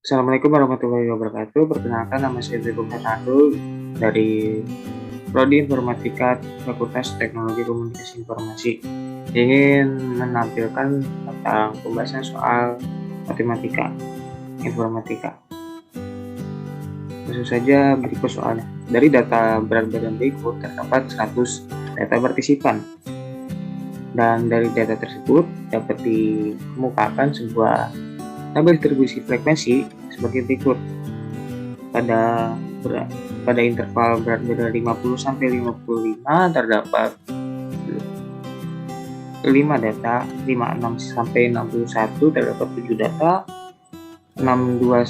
Assalamualaikum warahmatullahi wabarakatuh. Perkenalkan, nama saya Teguh Fernando dari Prodi Informatika Fakultas Teknologi Komunikasi Informasi. Ingin menampilkan tentang pembahasan soal matematika, informatika. Langsung saja berikut soalnya. Dari data berat badan berikut terdapat 100 data partisipan. Dan dari data tersebut dapat dikemukakan sebuah tabel distribusi frekuensi sebagai berikut. Pada interval berat badan 50 sampai 55 terdapat 5 data, 56 sampai 61 terdapat 7 data, 62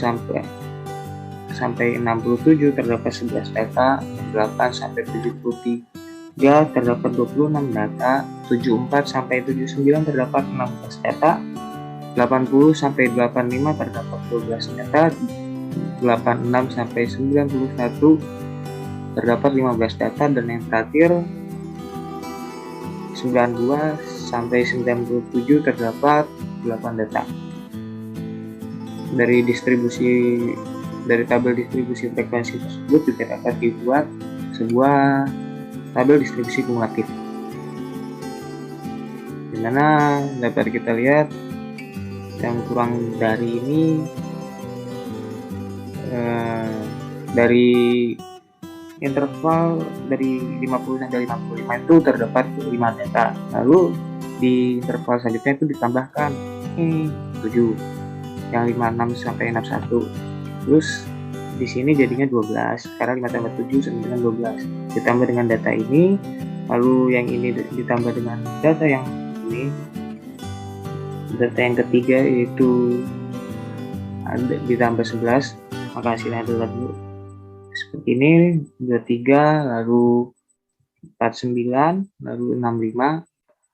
sampai 67 terdapat 11 data, 8 sampai 73 terdapat 26 data, 74 sampai 79 terdapat 16 data, 80 sampai 85 terdapat 12 data, 86 sampai 91 terdapat 15 data, dan yang terakhir 92 sampai 97 terdapat 8 data. Dari tabel distribusi frekuensi tersebut juga dapat dibuat sebuah tabel distribusi kumulatif, dimana dapat kita lihat yang kurang dari ini dari interval dari 50 sampai 55 itu terdapat 5 data. Lalu di interval selanjutnya itu ditambahkan 7, yang 56 sampai 61. Terus di sini jadinya 12 karena 5 tambah 7 sama dengan 12. Ditambah dengan data ini, lalu yang ini ditambah dengan data yang ini. Data yang ketiga yaitu ditambah 11, maka hasilnya adalah seperti ini, 23, lalu 49, lalu 65,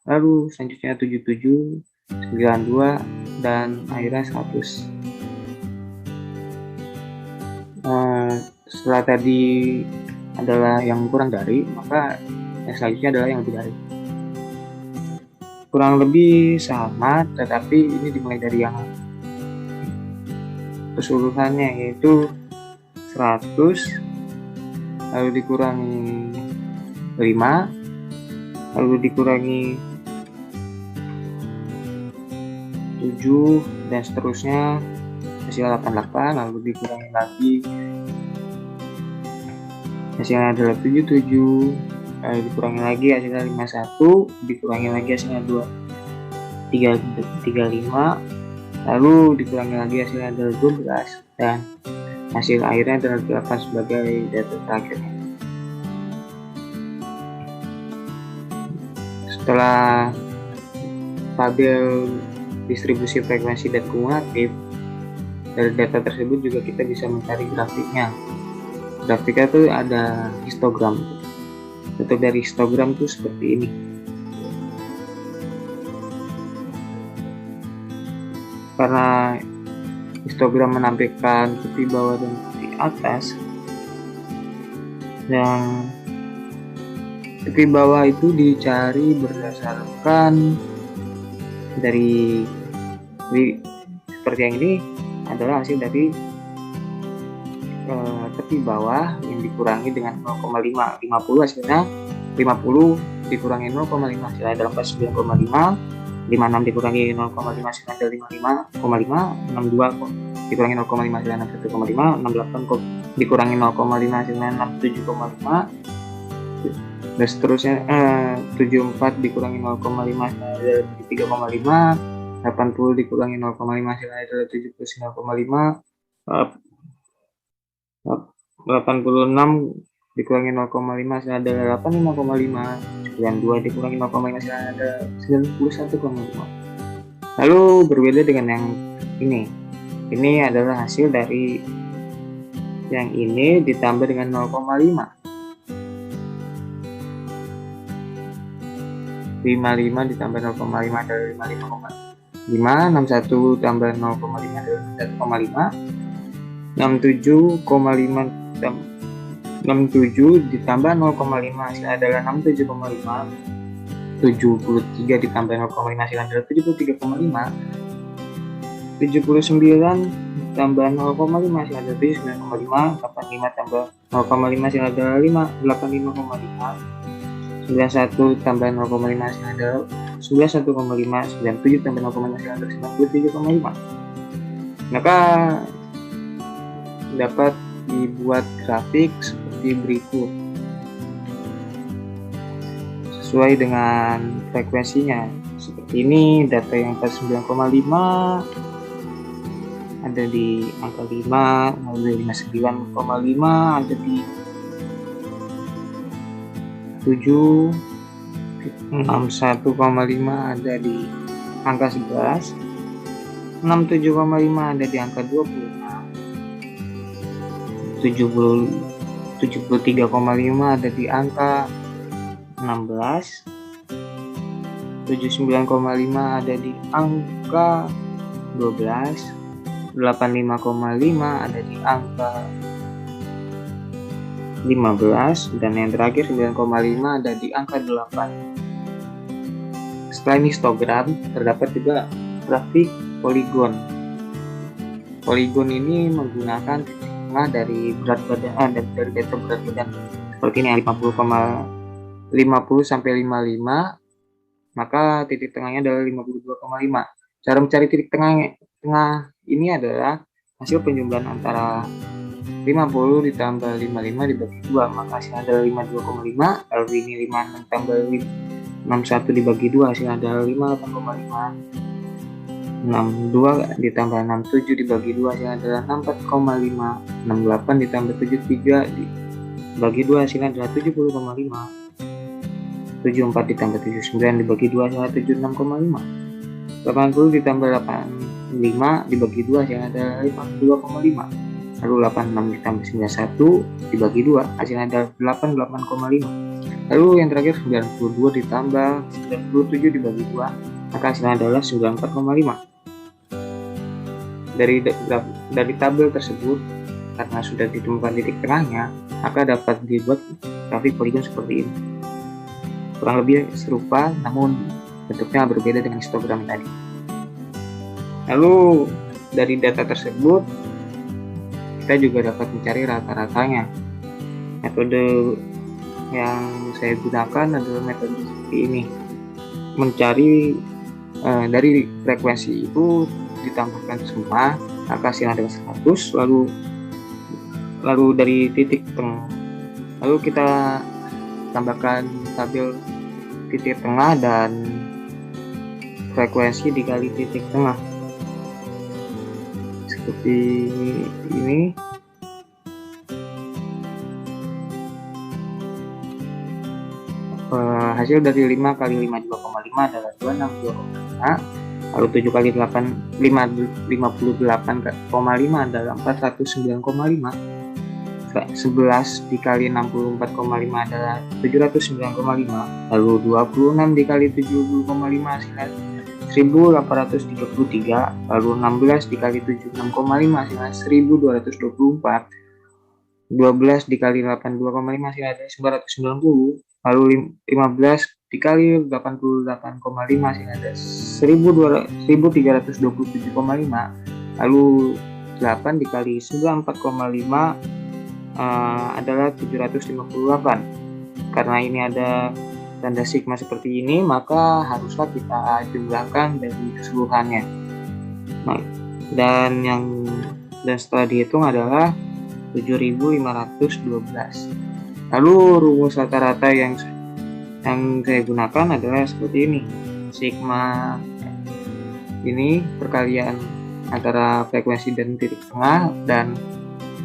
lalu selanjutnya 77, 92, dan akhirnya 100. Setelah tadi adalah yang kurang dari, maka yang selanjutnya adalah yang lebih dari. Kurang lebih sama, tetapi ini dimulai dari yang keseluruhannya, yaitu 100, lalu dikurangi 5, lalu dikurangi 7, dan seterusnya hasil 88, lalu dikurangi lagi hasilnya adalah 77, lalu dikurangi lagi hasilnya 51, dikurangi lagi hasilnya 35, lalu dikurangi lagi hasilnya adalah 12, dan hasil akhirnya adalah 8 sebagai data terakhirnya. Setelah tabel distribusi frekuensi dan kumulatif, dari data tersebut juga kita bisa mencari grafiknya. Grafiknya itu ada histogram. Bentuk dari histogram itu seperti ini. Karena histogram menampilkan tepi bawah dan tepi atas, yang tepi bawah itu dicari berdasarkan dari seperti yang ini adalah hasil dari tepi bawah yang dikurangi dengan 0,5, 50 hasilnya 50 dikurangi 0,5 hasilnya adalah 9,5, 56 dikurangi 0,5 hasilnya adalah 55,5, 62 dikurangi 0,5 hasilnya 61,5, 68 dikurangi 0,5 hasilnya 67,5, dan seterusnya 74 dikurangi 0,5 hasilnya adalah 3,5, 80 dikurangi 0,5 hasilnya adalah 79,5, 86 dikurangi 0,5 hasilnya adalah 85,5, 92 dikurangi 0,5 hasilnya adalah 91,5. Lalu berbeda dengan yang ini adalah hasil dari yang ini ditambah dengan 0,5. 55 ditambah 0,5 adalah 55,5, 61 tambah 0,5 adalah 1,5, 67 ditambah 0,5 hasilnya adalah 67,5, 73 ditambah 0,5 hasilnya adalah 73,5, 79 tambah 0,5 hasil ada 7, 9,5. 85 tambah 0,5 hasil ada 5, 85,5. 91 tambah 0,5 hasil ada 91,5. 97 tambah 0,5 hasil ada 97,5. Maka dapat dibuat grafik seperti berikut sesuai dengan frekuensinya. Seperti ini, data yang ke 9,5 ada di angka 5, lalu 59,5 ada di 7, 61,5 ada di angka 11, 67,5 ada di angka 26, 73,5 ada di angka 16, 79,5 ada di angka 12, 85,5 ada di angka 15, dan yang terakhir 9,5 ada di angka 8. Setelah ini histogram, terdapat juga grafik poligon. Poligon ini menggunakan titik tengah dari berat badan dari data berat badan seperti ini, 50 sampai 55, maka titik tengahnya adalah 52,5. Cara mencari titik tengah ini adalah hasil penjumlahan antara 50 ditambah 55 dibagi 2, maka hasilnya adalah 52,5. Lalu ini 56 tambah 61 dibagi 2, hasilnya adalah 58,5. 62 ditambah 67 dibagi 2, hasilnya adalah 64,5. 68 ditambah 73 dibagi 2, hasilnya adalah 70,5. 74 ditambah 79 dibagi 2, hasilnya 76,5. 80 ditambah 85 dibagi 2, hasilnya adalah 52,5. Lalu 86 ditambah 91 dibagi 2, hasilnya adalah 88,5. Lalu yang terakhir 92 ditambah 97 dibagi 2, maka hasilnya adalah 94,5. Dari tabel tersebut, karena sudah ditemukan titik tengahnya, maka dapat dibuat grafik poligon seperti ini. Kurang lebih serupa, namun bentuknya berbeda dengan histogram tadi. Lalu dari data tersebut, kita juga dapat mencari rata-ratanya. Metode yang saya gunakan adalah metode seperti ini. Mencari dari frekuensi itu ditambahkan semua, maka hasilnya adalah 100. Lalu dari titik tengah, lalu kita tambahkan tabel titik tengah dan frekuensi dikali titik tengah seperti ini. Hasil dari 5 kali 52,5 adalah 262,5. Lalu 7 kali 58,5 adalah 409,5. 11 dikali 64,5 adalah 709,5. Lalu 26 dikali 70,5 hasilnya 1833. Lalu 16 dikali 76,5 hasilnya 1224. 12 dikali 82,5 hasilnya ada 990. Lalu 15 dikali 88,5 hasilnya ada 1327,5. Lalu 8 dikali 94,5 adalah 758. Karena ini ada tanda sigma seperti ini, maka haruslah kita jumlahkan dari keseluruhannya. Nah, dan setelah dihitung adalah 7.512. Lalu rumus rata-rata yang saya gunakan adalah seperti ini. Sigma ini perkalian antara frekuensi dan titik tengah dan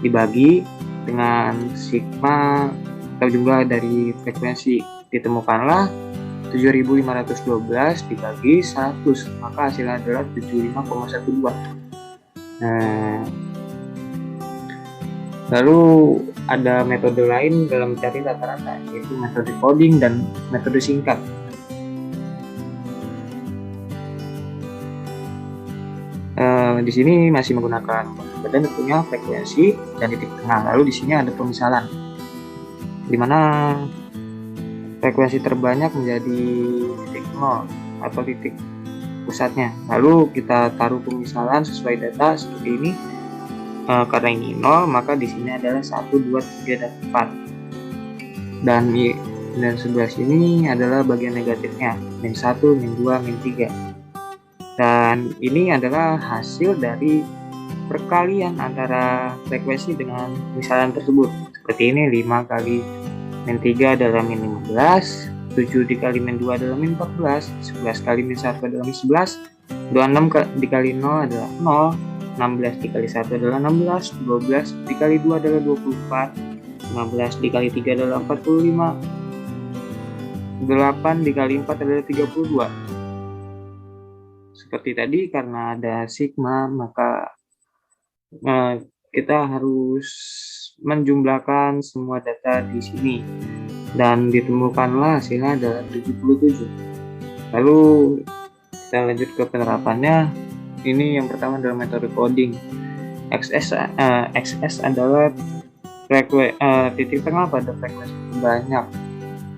dibagi dengan sigma atau jumlah dari frekuensi. Ditemukanlah 7.512 dibagi 100, maka hasilnya adalah 75,12. Lalu ada metode lain dalam mencari rata-rata, yaitu metode coding dan metode singkat. Di sini masih menggunakan badan tentunya, frekuensi dan titik tengah. Lalu di sini ada pemisalan, di mana frekuensi terbanyak menjadi titik 0 atau titik pusatnya. Lalu kita taruh pemisalan sesuai data seperti ini. karena ini 0, maka di sini adalah 1, 2, 3, dan 4. Dan sebelah sini adalah bagian negatifnya, min 1, min 2, min 3. Dan ini adalah hasil dari perkalian antara frekuensi dengan misalan tersebut. Seperti ini, 5 kali min 3 adalah min 15, 7 dikali min 2 adalah min 14, 11 kali min 1 adalah min 11, 26 dikali 0 adalah 0, 16 dikali 1 adalah 16, 12 dikali 2 adalah 24, 15 dikali 3 adalah 45, 8 dikali 4 adalah 32. Seperti tadi, karena ada sigma, maka kita harus menjumlahkan semua data di sini, dan ditemukanlah hasilnya adalah 77. Lalu kita lanjut ke penerapannya. Ini yang pertama adalah metode coding. XS adalah titik tengah pada frekuensi terbanyak.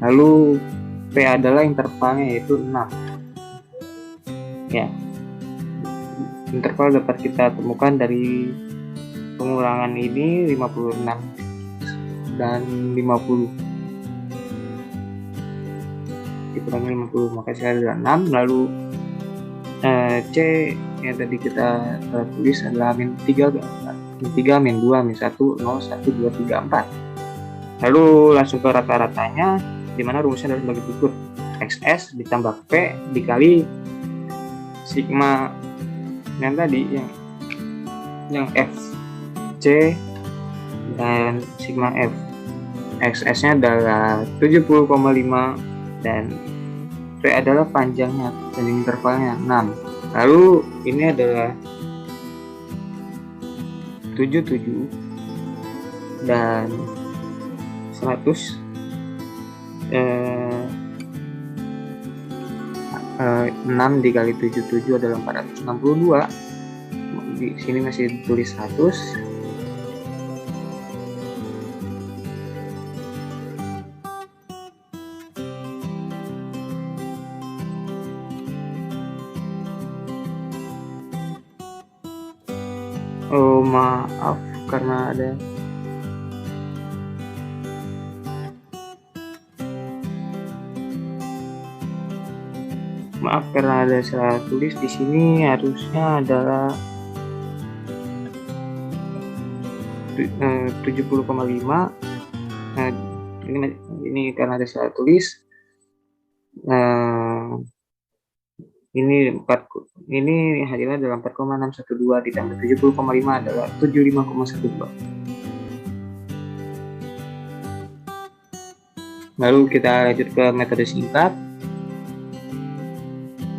Lalu P adalah intervalnya, yaitu 6. Ya, interval dapat kita temukan dari pengurangan ini 56 dan 50 dikurangi 50, maka hasilnya adalah 6. Lalu C yang tadi kita tulis adalah min 3, min 2, min 1, 0, 1, 2, 3, 4. Lalu langsung ke rata-ratanya, dimana rumusnya adalah sebagai berikut: XS ditambah P dikali sigma yang tadi, yang F C dan sigma F. XS nya adalah 70,5 dan P adalah panjangnya dan intervalnya 6. Lalu ini adalah 77 dan 100. 6 dikali 77 adalah 462. Di sini masih ditulis 100. Oh, maaf karena ada salah tulis di sini. Harusnya adalah 70,5. Nah, ini karena ada salah tulis. Ini hasilnya adalah 4,612 ditambah 70,5 adalah 75,12. Lalu kita lanjut ke metode singkat.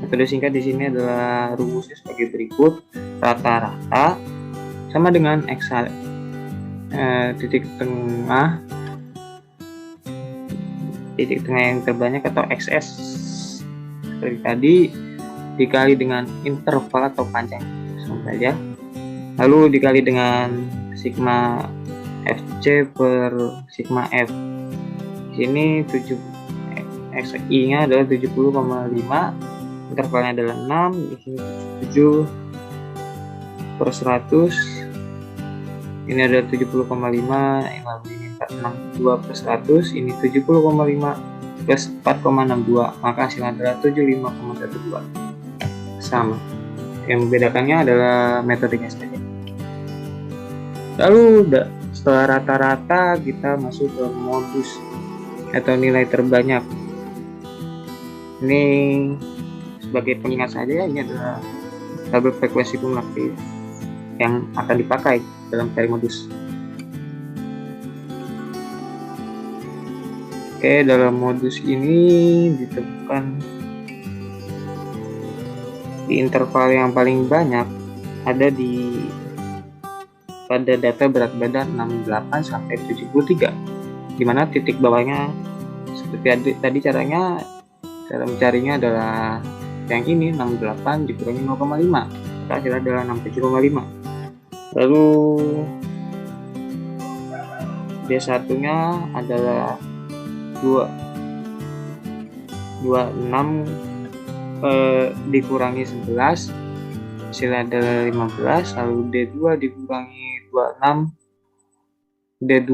Metode singkat di sini adalah rumusnya sebagai berikut: rata-rata sama dengan X titik tengah yang terbanyak atau XS seperti tadi dikali dengan interval atau panjang saja, lalu dikali dengan sigma FC per sigma F. Di sini XI nya adalah 70,5, intervalnya adalah 6, di sini 7 per 100, ini adalah 70,5, lalu ini 462 per 100, ini 70,5 plus 4,62, maka hasilnya adalah 75,12. Sama, yang membedakannya adalah metodenya saja. Lalu setelah rata-rata, kita masuk ke modus atau nilai terbanyak. Ini sebagai pengingat saja, ini adalah tabel frekuensi kumulatif yang akan dipakai dalam cari modus. Oke, dalam modus ini ditemukan di interval yang paling banyak ada pada data berat badan 68 sampai 73, dimana titik bawahnya seperti tadi cara mencarinya adalah yang ini, 68 dikurangi 0,5, maka hasilnya adalah 67,5. Lalu D1 nya adalah 26 dikurangi 11, hasilnya adalah 15. Lalu D2 dikurangi 26, D2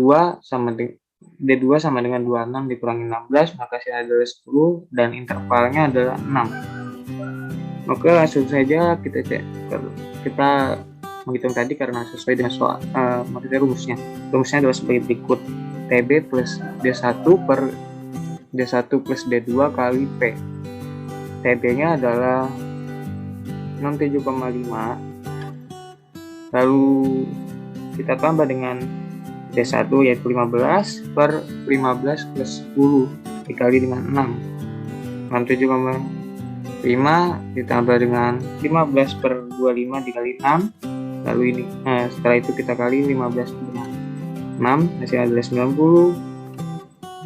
sama dengan 26 dikurangi 16, maka hasilnya adalah 10 dan intervalnya adalah 6. Oke, langsung saja kita menghitung tadi karena sesuai dengan maksudnya rumusnya. Rumusnya adalah sebagai berikut: TB plus D1 per D1 plus D2 kali P. TB-nya adalah 67,5. Lalu kita tambah dengan D1 yaitu 15 per 15 plus 10 dikali dengan 6. 67,5 ditambah dengan 15 per 25 dikali 6. Lalu ini setelah itu kita kali 15 dengan 6, hasilnya adalah 90.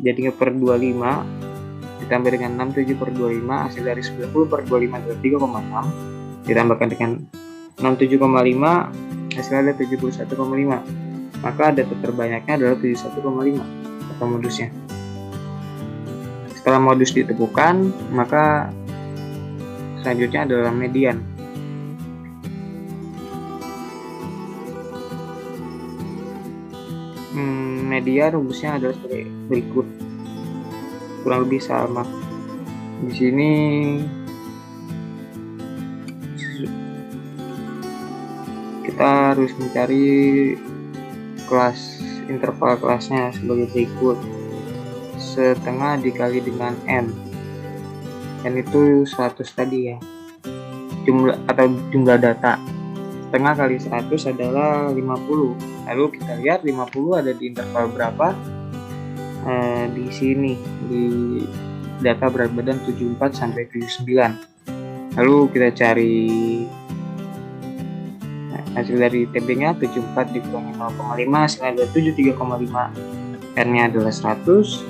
Jadinya per 25 ditambah dengan 67 per 25, hasil dari 90 per 25 adalah 3,6. Ditambahkan dengan 67,5, hasilnya adalah 71,5. Maka data terbanyaknya adalah 71,5 atau modusnya. Setelah modus ditemukan, maka selanjutnya adalah median. Median rumusnya adalah sebagai berikut, kurang lebih sama. Di sini kita harus mencari kelas interval kelasnya sebagai berikut: setengah dikali dengan n itu 100 tadi ya, jumlah data. Setengah kali 100 adalah 50. Lalu kita lihat 50 ada di interval berapa. Di sini di data berat badan 74 sampai 79. Lalu kita cari hasil dari TB-nya 74 dikurangi 0,5, hasilnya adalah 73,5. R-nya adalah 100.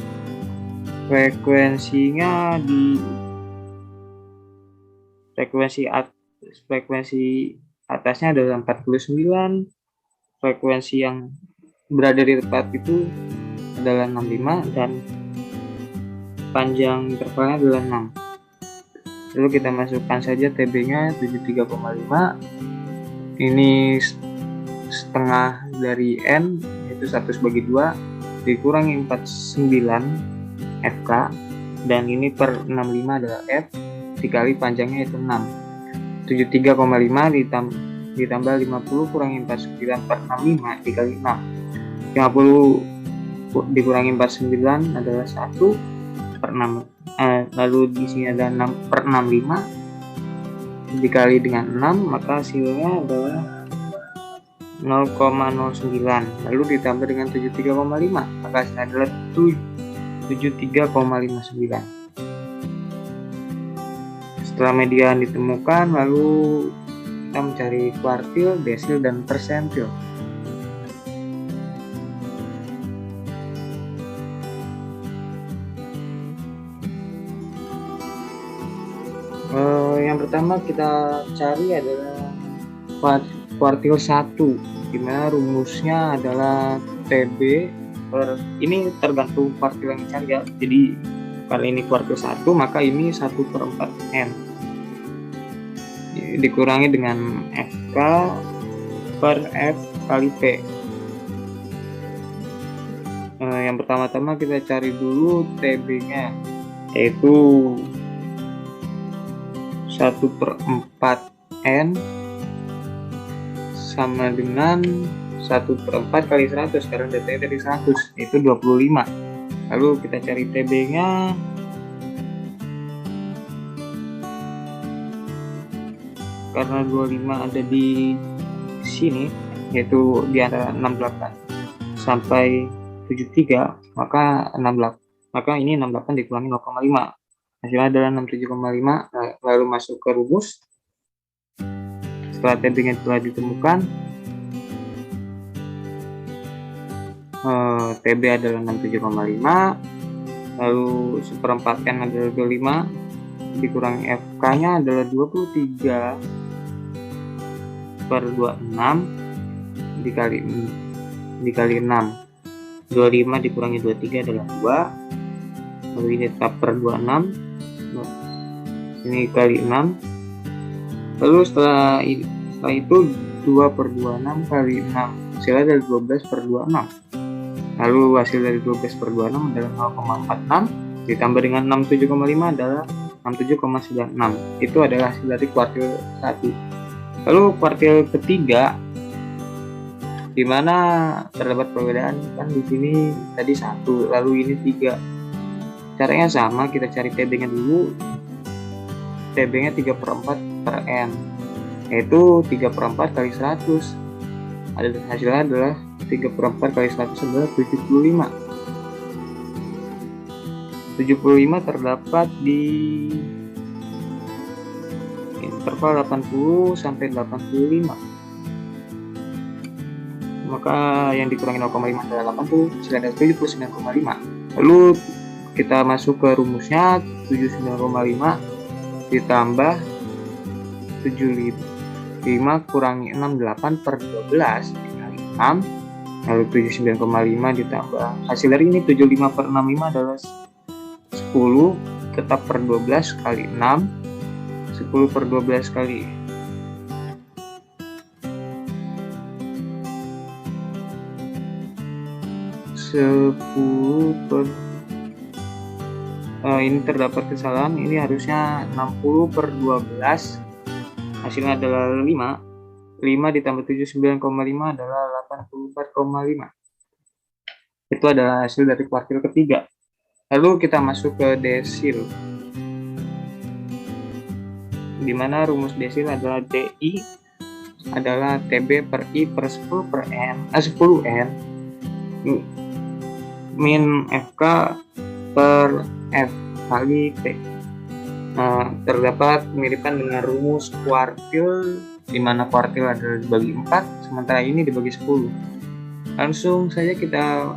Frekuensinya di frekuensi atasnya adalah 49. Frekuensi yang berada di tempat itu adalah 65 dan panjang intervalnya adalah 6. Lalu kita masukkan saja TB-nya 73,5. Ini setengah dari N, yaitu 100 bagi 2 dikurangi 49 FK, dan ini per 65 adalah F dikali panjangnya yaitu 6. 73,5 ditambah 50 kurangi 49 per 65 dikali 6. 50 dikurangi 49 adalah 1 per 6. Lalu di sini ada 6 per 65 dikali dengan 6, maka hasilnya adalah 0,09. Lalu ditambah dengan 73,5, maka hasilnya adalah 73,59. Setelah median ditemukan, lalu kita mencari kuartil, desil, dan persentil. Yang pertama kita cari adalah kuartil 1, dimana rumusnya adalah TB per, ini tergantung kuartil yang dicari ya. Jadi kalau ini kuartil 1, maka ini 1/4N dikurangi dengan FK per F kali P. Yang pertama-tama kita cari dulu TB-nya, yaitu 1/4N sama dengan 1/4 kali 100, karena datanya dari 100, itu 25. Lalu kita cari TB-nya. Karena 25 ada di sini, yaitu di antara 68 sampai 73, maka ini 68 dikurangi 0,5. Hasilnya adalah 67,5. Lalu masuk ke rumus. Setelah TB-nya telah ditemukan, TB adalah 67,5, lalu 1/4N adalah 25, dikurangi FK-nya adalah 23 per 26 dikali 6. 25 dikurangi 23 adalah 2, lalu ini tetap per 26, ini kali 6. Lalu setelah itu 2 per 26 kali 6, hasilnya dari 12 per 26. Lalu hasil dari 12 per 26 adalah 0,46 ditambah dengan 67,5 adalah 67,96. Itu adalah hasil dari kuartil 1. Lalu kuartil ketiga, di mana terdapat perbedaan, kan di sini tadi 1, lalu ini 3. Caranya sama, kita cari TB-nya dulu. TB-nya 3/4 per N, yaitu 3/4 kali 100. Hasilnya adalah 3/4 kali 100 adalah 75. 75 terdapat di interval 80 sampai 85. Maka yang dikurangi 0,5 adalah 80, hasilnya adalah 79,5. Lalu kita masuk ke rumusnya, 79,5 ditambah 75 kurangi 68 per 12 dikali 6, lalu 79,5 ditambah hasil dari ini 75 per 65 adalah 10, tetap per 12 kali 6, 10 per 12 kali 10 per ini terdapat kesalahan, ini harusnya 60 per 12, hasilnya adalah 5 ditambah 79,5 adalah 84,5. Itu adalah hasil dari kuartil ketiga. Lalu kita masuk ke desil, di mana rumus desil adalah DI adalah TB per I per 10 per N 10N min FK per F kali T. Terdapat kemiripan dengan rumus kuartil, di mana kuartil adalah dibagi 4, sementara ini dibagi 10. Langsung saja kita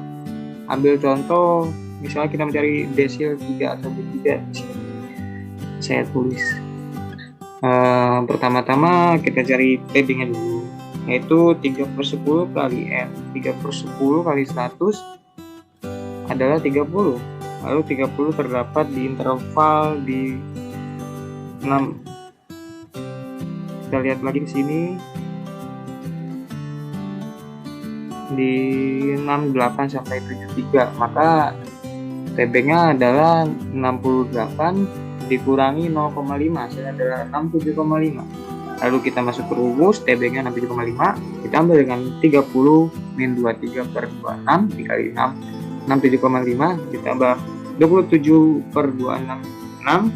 ambil contoh, misalnya kita mencari desil 3 atau B3. Saya tulis. Pertama-tama kita cari TB-nya dulu, yaitu 3/10 kali N. 3/10 kali 100 adalah 30. Lalu 30 terdapat di interval di 6. Kita lihat lagi di sini di 68 sampai 73, maka TB-nya adalah 68 dikurangi 0,5, hasilnya adalah 67,5. Lalu kita masuk ke rumus, TB-nya 67,5 ditambah dengan 30 min 23 per 26 dikali 6, 67,5 ditambah 27 per 26, 6,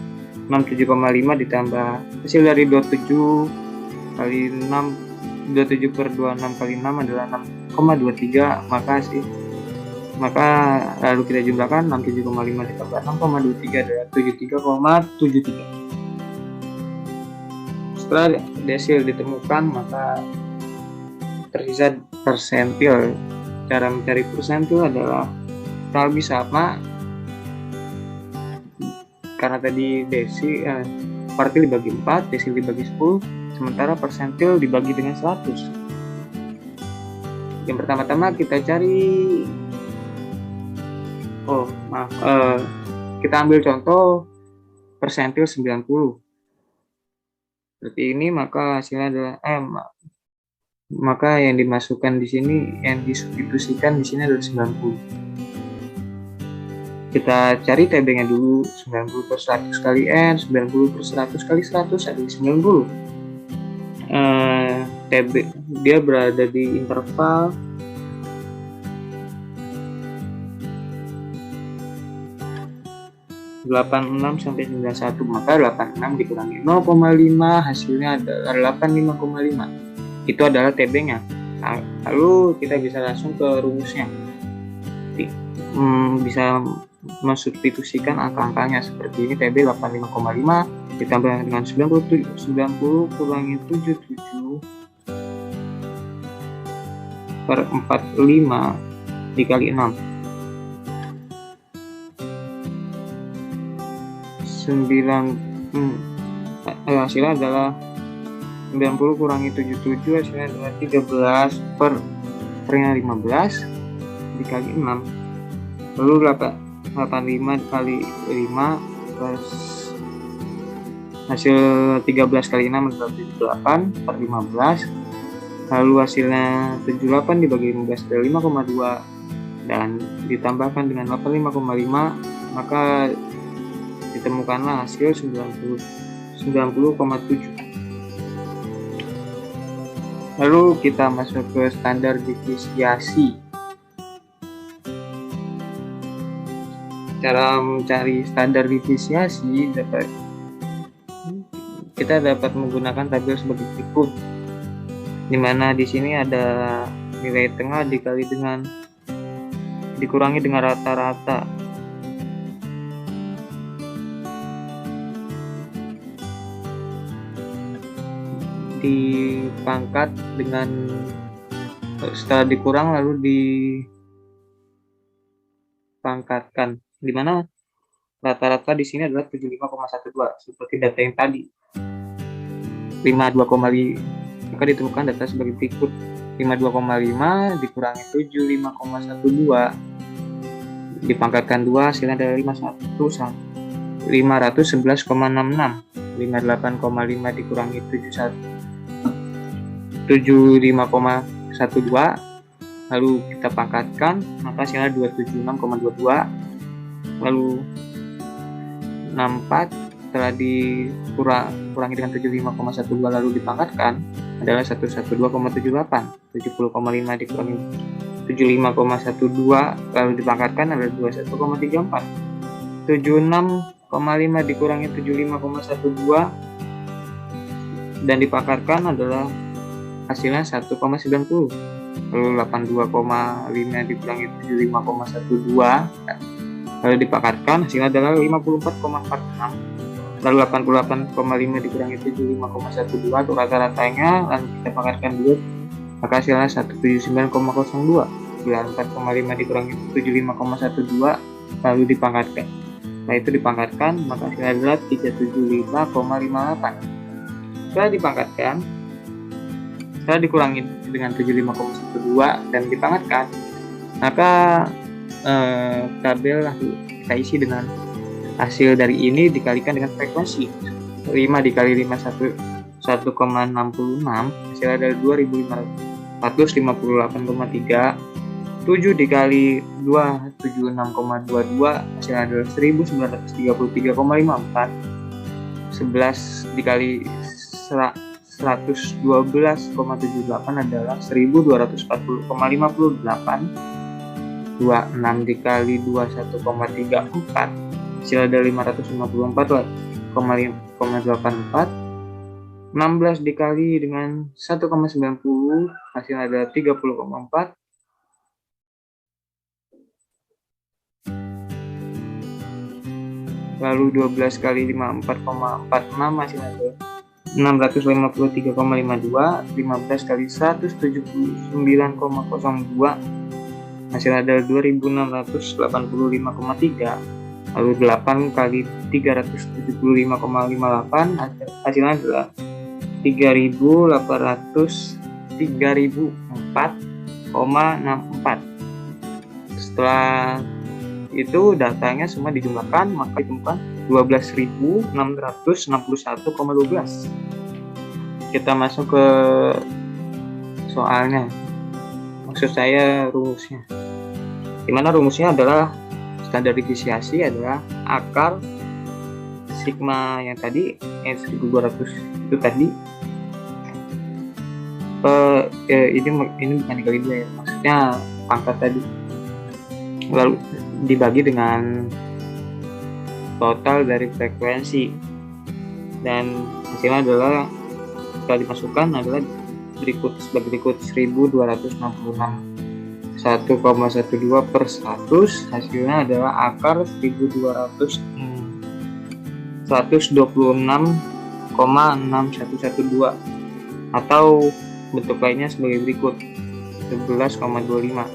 67,5 ditambah hasil dari 27 kali 6, 27 per 26 kali 6 adalah 6,23, maka lalu kita jumlahkan 67,5 ditambah 6,23 adalah 73,73. Setelah desil ditemukan, maka tersisa persentil. Cara mencari persentil adalah kurang lebih sama, karena tadi kuartil dibagi 4, desil dibagi 10, sementara persentil dibagi dengan 100. Yang pertama-tama kita cari, kita ambil contoh persentil 90. Seperti ini, maka hasilnya adalah maka yang dimasukkan di sini, yang disubstitusikan di sini adalah 90. Kita cari TB-nya dulu, 90 per 100 kali N, 90 per 100 kali 100 adalah 90. TB dia berada di interval 86 sampai 91, maka 86 dikurangi 0,5 hasilnya adalah 85,5. Itu adalah TB-nya. Lalu kita bisa langsung ke rumusnya. Bisa mensubstitusikan angka-angkanya seperti ini. TB 85,5 ditambah dengan 90 kurangi 77 per 45 dikali 6, hasilnya adalah 90 kurangi 77, hasilnya adalah 13 per 15 dikali 6. Lalu 85 kali 5 plus hasil 13 kali 6 adalah 78 per 15, Lalu hasilnya 78 dibagi 15 dari 5,2 dan ditambahkan dengan 85,5, maka ditemukanlah hasil 90,7. Lalu kita masuk ke standar deviasi. Cara mencari standar deviasi kita dapat menggunakan tabel sebagai berikut, di mana di sini ada nilai tengah dikurangi dengan rata-rata. Dipangkat dengan setelah dikurang lalu dipangkatkan, di mana rata-rata di sini adalah 75,12 seperti data yang tadi. 52,5, maka ditemukan data sebagai berikut. 52,5 dikurangi 75,12 dipangkatkan 2, hasilnya adalah 511,66. 58,5 dikurangi 75,12 lalu kita pangkatkan, maka hasilnya 276,22. Lalu 64 setelah dikurangi dengan 75,12 lalu dipangkatkan adalah 112,78. 70,5 dikurangi 75,12 lalu dipangkatkan adalah 21,34. 76,5 dikurangi 75,12 dan dipangkatkan adalah hasilnya 1,90. Lalu 82,5 dikurangi 75,12 lalu dipangkatkan, hasilnya adalah 54,46. Lalu 88,5 dikurangi 75,12 untuk rata-ratanya, lalu kita pangkatkan dulu, maka hasilnya 179,02. 94,5 dikurangi 75,12 lalu dipangkatkan. Setelah itu dipangkatkan, maka hasilnya adalah 375,58. Setelah dikurangi dengan 75,12 dan dipangkatkan, maka tabel kita isi dengan hasil dari ini dikalikan dengan frekuensi. 5 dikali 5 1,66, hasilnya adalah 2.558,3. 7 dikali 2 76,22, hasilnya adalah 1.933,54. 11 dikali 112,78 adalah 1.240,58. 26 dikali 21,34, hasilnya adalah 554,84. 16 dikali dengan 1,90, hasilnya adalah 30,4. Lalu 12 kali 54,46, hasilnya adalah 653,52. 15 kali 179,02, hasilnya adalah 2.685,3. Lalu 8 kali 375,58, hasilnya adalah 3.004,64. Setelah itu datanya semua dijumlahkan, maka ditemukan 12.661,12. Kita masuk ke soalnya, maksud saya rumusnya, dimana rumusnya adalah standar deviasi adalah akar sigma yang tadi 1200 itu tadi, ini bukan dikali 2 ya, maksudnya pangkat tadi, lalu dibagi dengan total dari frekuensi, dan hasilnya adalah setelah dimasukkan adalah sebagai berikut: 1.266 1,12 per 100, hasilnya adalah akar 126,6112, atau bentuk lainnya sebagai berikut: 11,25.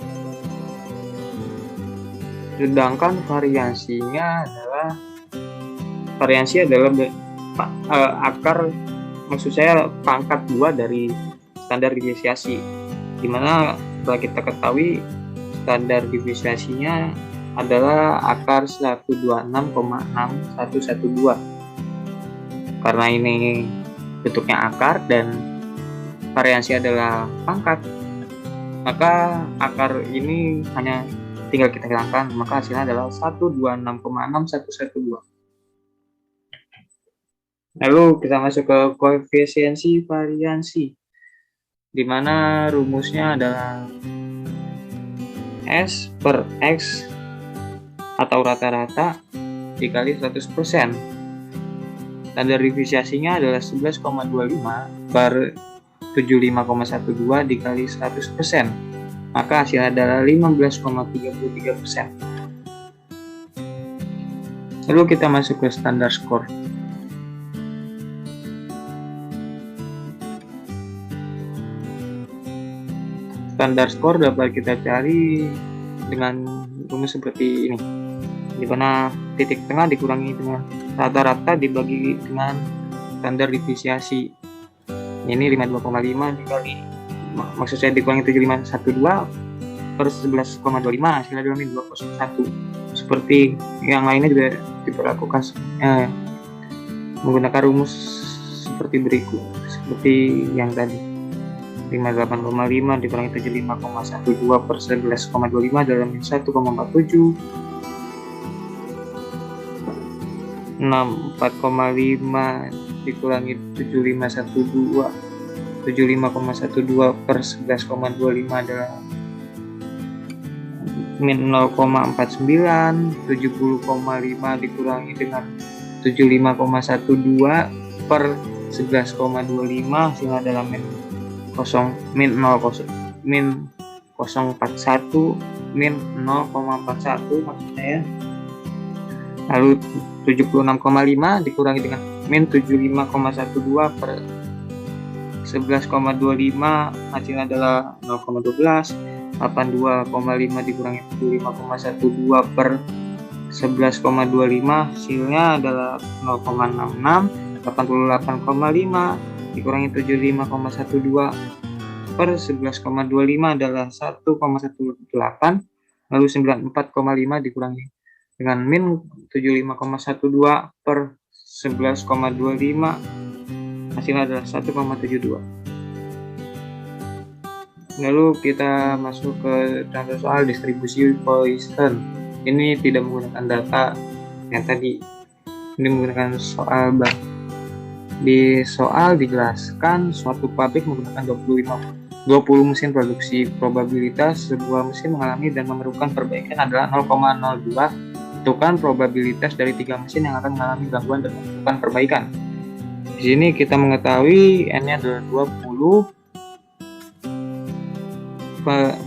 Sedangkan variansi adalah akar, maksud saya pangkat 2 dari standar deviasi, dimana setelah kita ketahui standar deviasinya adalah akar 126,6112. Karena ini bentuknya akar dan variansi adalah pangkat, maka akar ini hanya tinggal kita hilangkan, maka hasilnya adalah 126,6112. Lalu kita masuk ke koefisiensi variansi, di mana rumusnya adalah S per X atau rata-rata dikali 100%. Standar deviasinya adalah 11,25 per 75,12 dikali 100%. Maka hasilnya adalah 15,33%. Lalu kita masuk ke standar skor. Standar skor dapat kita cari dengan rumus seperti ini, di mana titik tengah dikurangi dengan rata-rata dibagi dengan standar deviasi. Ini 52,5 dikali, maksud saya dikurangi 7512 per 11,25, hasilnya adalah min 201. Seperti yang lainnya juga diperlakukan menggunakan rumus seperti berikut, seperti yang tadi. 58,5 dikurangi 75,12 per 11,25 adalah min 1,47. 64,5 dikurangi 75,12 per 11,25 adalah min 0,49. 70,5 dikurangi dengan 75,12 per 11,25 hasilnya adalah min 0,41 min 0,41 maksudnya ya. Lalu 76,5 dikurangi dengan min 75,12 per 11,25 hasilnya adalah 0,12. 82,5 dikurangi 75,12 per 11,25 hasilnya adalah 0,66. 88,5 dikurangi 75,12 per 11,25 adalah 1,18. Lalu 94,5 dikurangi dengan min 75,12 per 11,25 hasilnya adalah 1,72. Lalu kita masuk ke contoh soal distribusi Poisson. Ini tidak menggunakan data yang tadi, ini menggunakan soal bank. Di soal dijelaskan suatu pabrik menggunakan 20 mesin produksi. Probabilitas sebuah mesin mengalami dan memerlukan perbaikan adalah 0,02. Tentukan probabilitas dari 3 mesin yang akan mengalami gangguan dan memerlukan perbaikan. Di sini kita mengetahui N-nya adalah 20,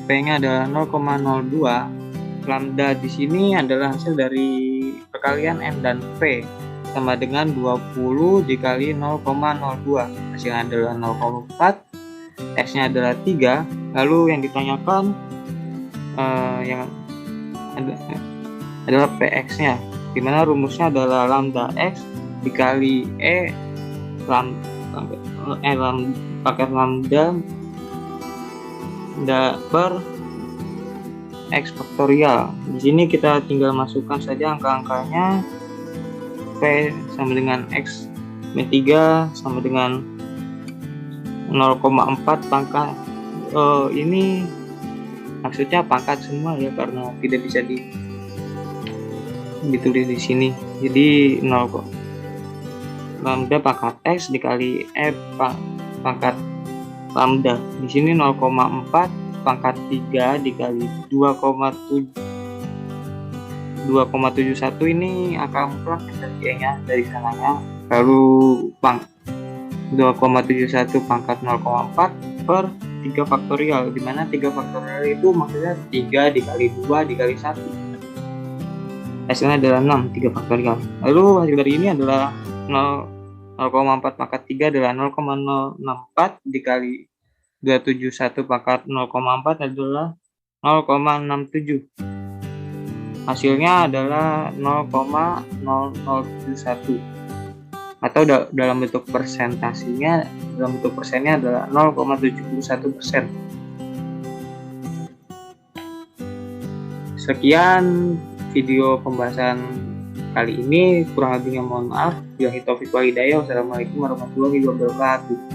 P-nya adalah 0,02. Lambda di sini adalah hasil dari perkalian N dan P, sama dengan 20 dikali 0,02, hasilnya adalah 0,4, X-nya adalah 3. Lalu yang ditanyakan yang adalah PX-nya, dimana rumusnya adalah lambda X dikali pakai lambda per X faktorial. Di sini kita tinggal masukkan saja angka-angkanya. P sama dengan X min 3 sama dengan 0,4 pangkat. Ini maksudnya pangkat semua ya, karena tidak bisa ditulis di sini. Jadi 0 lambda pangkat X dikali pangkat lambda. Di sini 0,4 pangkat 3 dikali 2,71 ini angka mutlak nya dari sananya. Lalu 2,71 pangkat 0,4 per 3 faktorial, dimana 3 faktorial itu maksudnya 3 dikali 2 dikali 1, hasilnya adalah 6. 3 faktorial. Lalu hasil dari ini adalah 0,4 pangkat 3 adalah 0,064 dikali 271 pangkat 0,4 adalah 0,67. Hasilnya adalah 0,0071, atau dalam bentuk persentasenya, dalam bentuk persennya adalah 0,71%. Sekian video pembahasan kali ini, kurang lebihnya mohon maaf. Wassalamualaikum warahmatullahi wabarakatuh.